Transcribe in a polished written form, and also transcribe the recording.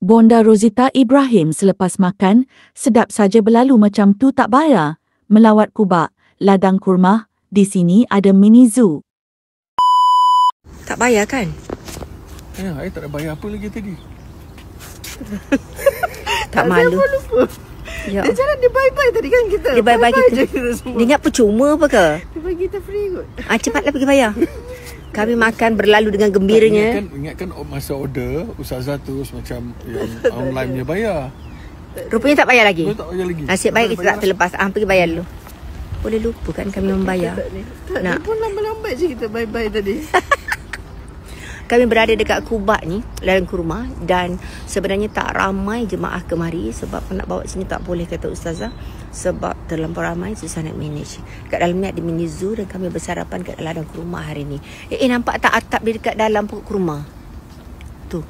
Bonda Rosita Ibrahim selepas makan, sedap saja berlalu macam tu tak bayar. Melawat Kubak, ladang kurma, di sini ada mini zoo. Tak bayar kan? Ya, saya tak ada bayar apa lagi tadi. Tak malu. Saya lupa. Ya. Dia cakap dia bye-bye tadi kan kita. Dia bye-bye kita. Dia ingat percuma apa ke? Dia bagi kita free kot. Cepatlah pergi bayar. Kami makan berlalu dengan gembiranya. Ingatkan masa order, Ustazah terus macam yang online punya bayar. Rupanya tak bayar lagi. Tak bayar lagi. Nasib baik kita tak terlepas. Pergi bayar dulu. Boleh lupa kan kami membayar. Tak, dia pun lambat-lambat je kita bye-bye tadi. Kami berada dekat Kubak ni, ladang kurma, dan sebenarnya tak ramai jemaah kemari sebab nak bawa sini tak boleh kata Ustazah sebab terlampau ramai, susah nak manage. Kat dalam ni ada mini zoo dan kami bersarapan kat ladang kurma hari ni. Nampak tak atap dia dekat dalam pokok kurma? Tu.